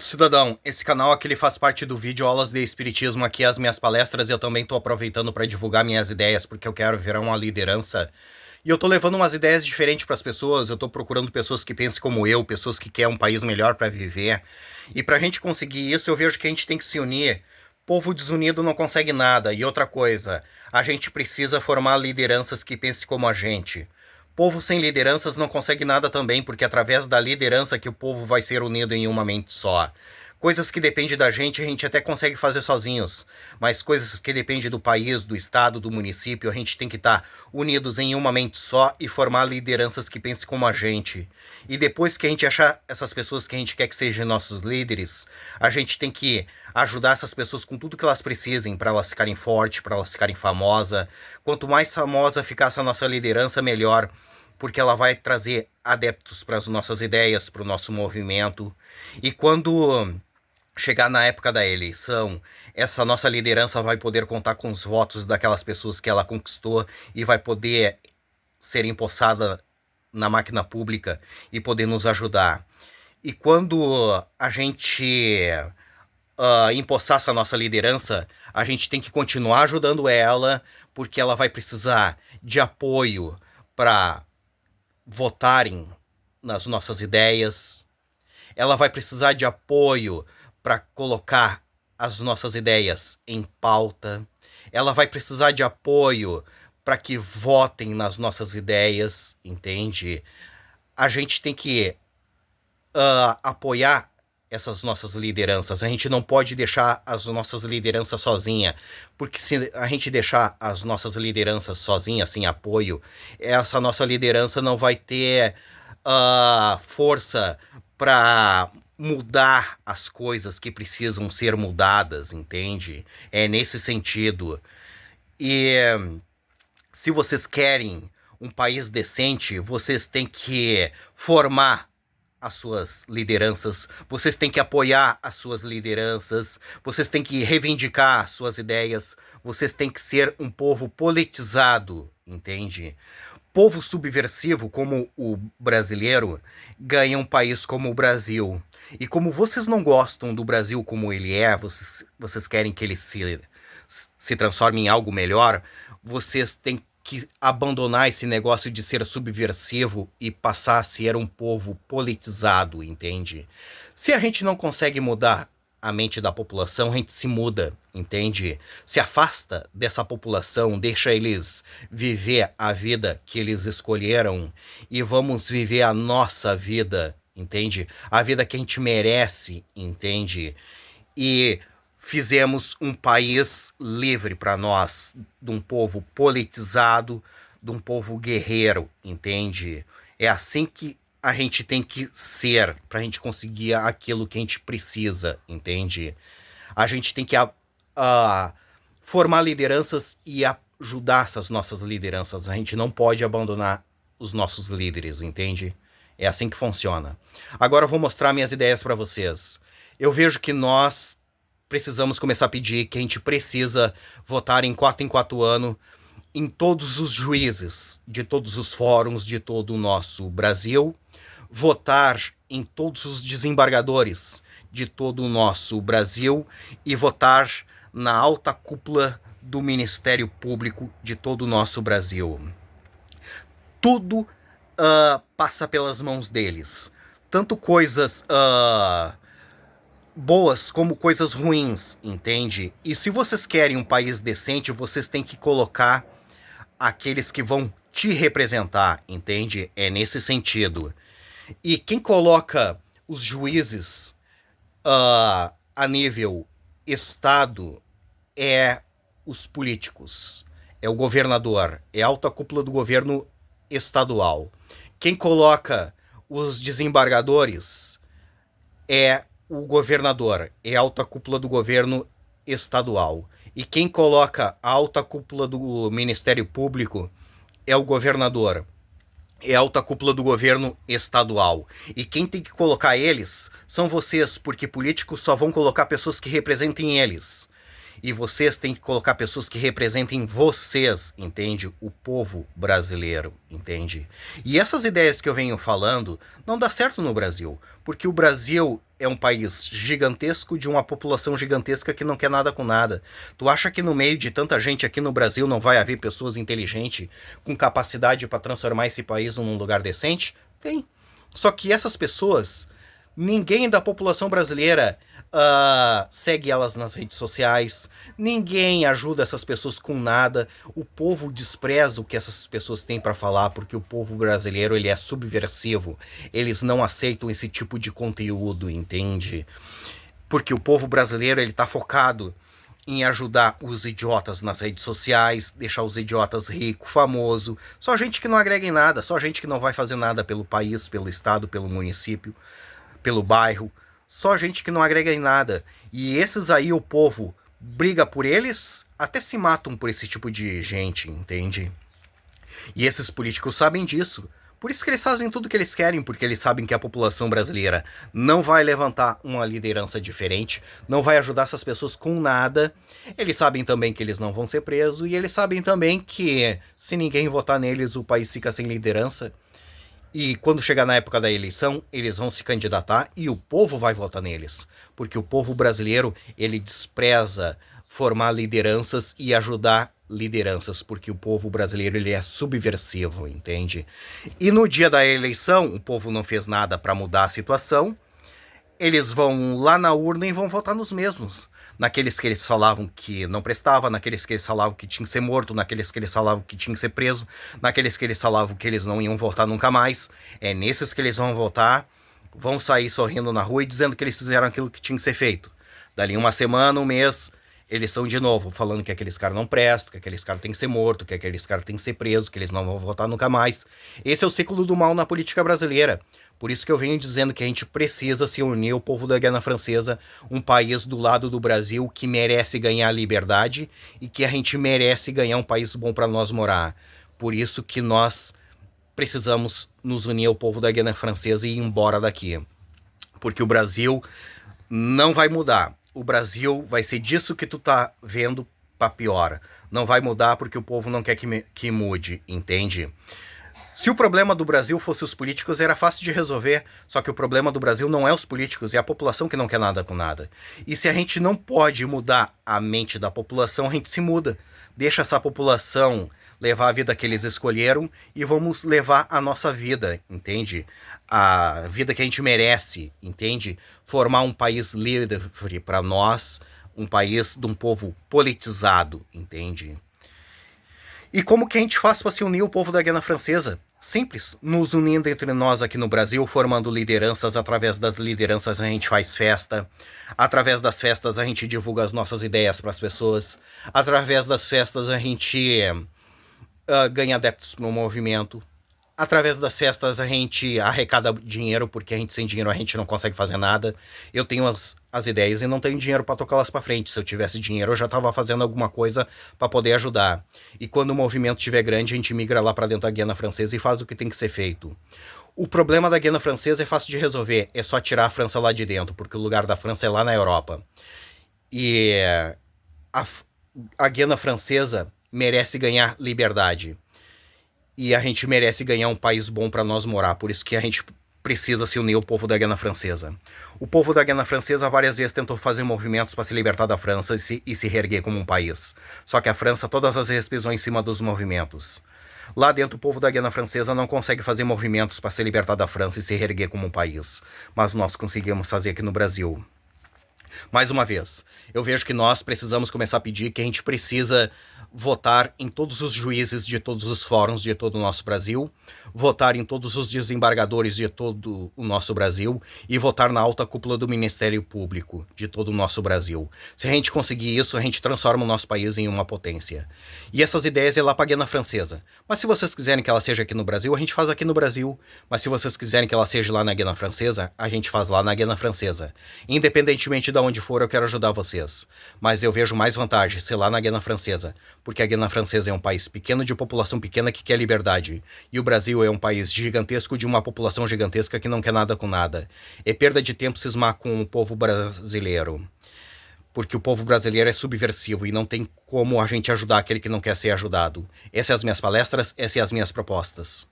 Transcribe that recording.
Cidadão, esse canal aqui ele faz parte do vídeo Aulas de Espiritismo, aqui as minhas palestras, e eu também estou aproveitando para divulgar minhas ideias, porque eu quero virar uma liderança. E eu estou levando umas ideias diferentes para as pessoas, eu estou procurando pessoas que pensem como eu, pessoas que querem um país melhor para viver. E para a gente conseguir isso, eu vejo que a gente tem que se unir. Povo desunido não consegue nada. E outra coisa, a gente precisa formar lideranças que pensem como a gente. Povo sem lideranças não consegue nada também, porque é através da liderança que o povo vai ser unido em uma mente só. Coisas que dependem da gente, a gente até consegue fazer sozinhos, mas coisas que dependem do país, do estado, do município, a gente tem que estar unidos em uma mente só e formar lideranças que pensem como a gente. E depois que a gente achar essas pessoas que a gente quer que sejam nossos líderes, a gente tem que ajudar essas pessoas com tudo que elas precisem para elas ficarem fortes, para elas ficarem famosas. Quanto mais famosa ficar essa nossa liderança, melhor, porque ela vai trazer adeptos para as nossas ideias, para o nosso movimento. E quando chegar na época da eleição, essa nossa liderança vai poder contar com os votos daquelas pessoas que ela conquistou e vai poder ser empossada na máquina pública e poder nos ajudar. E quando a gente empossar essa nossa liderança, a gente tem que continuar ajudando ela, porque ela vai precisar de apoio para votarem nas nossas ideias. Ela vai precisar de apoio para colocar as nossas ideias em pauta. Ela vai precisar de apoio para que votem nas nossas ideias, entende? A gente tem que apoiar essas nossas lideranças. A gente não pode deixar as nossas lideranças sozinhas, porque se a gente deixar as nossas lideranças sozinhas, sem apoio, essa nossa liderança não vai ter força para mudar as coisas que precisam ser mudadas, entende? É nesse sentido. E se vocês querem um país decente, vocês têm que formar as suas lideranças, vocês têm que apoiar as suas lideranças, vocês têm que reivindicar as suas ideias, vocês têm que ser um povo politizado, entende? Povo subversivo como o brasileiro ganha um país como o Brasil. E como vocês não gostam do Brasil como ele é, vocês querem que ele se transforme em algo melhor, vocês têm que abandonar esse negócio de ser subversivo e passar a ser um povo politizado, entende? Se a gente não consegue mudar a mente da população, a gente se muda, entende? Se afasta dessa população, deixa eles viver a vida que eles escolheram e vamos viver a nossa vida, entende? A vida que a gente merece, entende? E fizemos um país livre para nós, de um povo politizado, de um povo guerreiro, entende? É assim que a gente tem que ser para a gente conseguir aquilo que a gente precisa, entende? A gente tem que formar lideranças e ajudar essas nossas lideranças. A gente não pode abandonar os nossos líderes, entende? É assim que funciona. Agora eu vou mostrar minhas ideias para vocês. Eu vejo que nós precisamos começar a pedir que a gente precisa votar em 4 anos em todos os juízes de todos os fóruns de todo o nosso Brasil, votar em todos os desembargadores de todo o nosso Brasil e votar na alta cúpula do Ministério Público de todo o nosso Brasil. Tudo passa pelas mãos deles. Tanto coisas boas como coisas ruins, entende? E se vocês querem um país decente, vocês têm que colocar aqueles que vão te representar, entende? É nesse sentido. E quem coloca os juízes a nível estado é os políticos, é o governador, é a alta cúpula do governo estadual. Quem coloca os desembargadores é o governador, é a alta cúpula do governo estadual. E quem coloca a alta cúpula do Ministério Público é o governador, é a alta cúpula do governo estadual. E quem tem que colocar eles são vocês, porque políticos só vão colocar pessoas que representem eles. E vocês têm que colocar pessoas que representem vocês, entende? O povo brasileiro, entende? E essas ideias que eu venho falando não dá certo no Brasil, porque o Brasil é um país gigantesco de uma população gigantesca que não quer nada com nada. Tu acha que no meio de tanta gente aqui no Brasil não vai haver pessoas inteligentes com capacidade para transformar esse país num lugar decente? Tem. Só que essas pessoas, ninguém da população brasileira segue elas nas redes sociais, ninguém ajuda essas pessoas com nada, o povo despreza o que essas pessoas têm para falar, porque o povo brasileiro ele é subversivo, eles não aceitam esse tipo de conteúdo, entende? Porque o povo brasileiro ele tá focado em ajudar os idiotas nas redes sociais, deixar os idiotas ricos, famoso, só gente que não agrega em nada, só gente que não vai fazer nada pelo país, pelo estado, pelo município, pelo bairro, só gente que não agrega em nada. E esses aí o povo briga por eles, até se matam por esse tipo de gente, entende? E esses políticos sabem disso. Por isso que eles fazem tudo o que eles querem, porque eles sabem que a população brasileira não vai levantar uma liderança diferente, não vai ajudar essas pessoas com nada. Eles sabem também que eles não vão ser presos, e eles sabem também que se ninguém votar neles, o país fica sem liderança. E quando chegar na época da eleição, eles vão se candidatar e o povo vai votar neles. Porque o povo brasileiro, ele despreza formar lideranças e ajudar lideranças, porque o povo brasileiro ele é subversivo, entende? E no dia da eleição, o povo não fez nada para mudar a situação, eles vão lá na urna e vão votar nos mesmos. Naqueles que eles falavam que não prestava, naqueles que eles falavam que tinha que ser morto, naqueles que eles falavam que tinha que ser preso, naqueles que eles falavam que eles não iam votar nunca mais. É nesses que eles vão votar, vão sair sorrindo na rua e dizendo que eles fizeram aquilo que tinha que ser feito. Dali uma semana, um mês, eles estão de novo falando que aqueles caras não prestam, que aqueles caras têm que ser morto, que aqueles caras têm que ser presos, que eles não vão votar nunca mais. Esse é o ciclo do mal na política brasileira. Por isso que eu venho dizendo que a gente precisa se unir ao povo da Guiana Francesa, um país do lado do Brasil que merece ganhar liberdade e que a gente merece ganhar um país bom para nós morar. Por isso que nós precisamos nos unir ao povo da Guiana Francesa e ir embora daqui. Porque o Brasil não vai mudar. O Brasil vai ser disso que tu tá vendo pra pior. Não vai mudar porque o povo não quer que mude, entende? Se o problema do Brasil fosse os políticos, era fácil de resolver. Só que o problema do Brasil não é os políticos, é a população que não quer nada com nada. E se a gente não pode mudar a mente da população, a gente se muda. Deixa essa população levar a vida que eles escolheram e vamos levar a nossa vida, entende? A vida que a gente merece, entende? Formar um país livre para nós, um país de um povo politizado, entende? E como que a gente faz para se unir o povo da Guiana Francesa? Simples, nos unindo entre nós aqui no Brasil, formando lideranças. Através das lideranças a gente faz festa, através das festas a gente divulga as nossas ideias para as pessoas, através das festas a gente ganha adeptos no movimento, através das festas a gente arrecada dinheiro, porque a gente sem dinheiro a gente não consegue fazer nada. Eu tenho as ideias e não tenho dinheiro para tocá-las para frente. Se eu tivesse dinheiro eu já estava fazendo alguma coisa para poder ajudar. E quando o movimento estiver grande a gente migra lá para dentro da Guiana Francesa e faz o que tem que ser feito. O problema da Guiana Francesa é fácil de resolver, é só tirar a França lá de dentro, porque o lugar da França é lá na Europa. E a Guiana Francesa merece ganhar liberdade. E a gente merece ganhar um país bom para nós morar. Por isso que a gente precisa se unir ao povo da Guiana Francesa. O povo da Guiana Francesa várias vezes tentou fazer movimentos para se libertar da França e se reerguer como um país. Só que a França todas as vezes pisou em cima dos movimentos. Lá dentro o povo da Guiana Francesa não consegue fazer movimentos para se libertar da França e se reerguer como um país. Mas nós conseguimos fazer aqui no Brasil. Mais uma vez, eu vejo que nós precisamos começar a pedir que a gente precisa votar em todos os juízes de todos os fóruns de todo o nosso Brasil, votar em todos os desembargadores de todo o nosso Brasil e votar na alta cúpula do Ministério Público de todo o nosso Brasil. Se a gente conseguir isso, a gente transforma o nosso país em uma potência. E essas ideias é lá para a Guiana Francesa. Mas se vocês quiserem que ela seja aqui no Brasil, a gente faz aqui no Brasil. Mas se vocês quiserem que ela seja lá na Guiana Francesa, a gente faz lá na Guiana Francesa. Independentemente de onde for, eu quero ajudar vocês. Mas eu vejo mais vantagem ser lá na Guiana Francesa, porque a Guiana Francesa é um país pequeno de população pequena que quer liberdade. E o Brasil é um país gigantesco de uma população gigantesca que não quer nada com nada. É perda de tempo cismar com o povo brasileiro. porque o povo brasileiro é subversivo e não tem como a gente ajudar aquele que não quer ser ajudado. Essas são as minhas palestras, essas são as minhas propostas.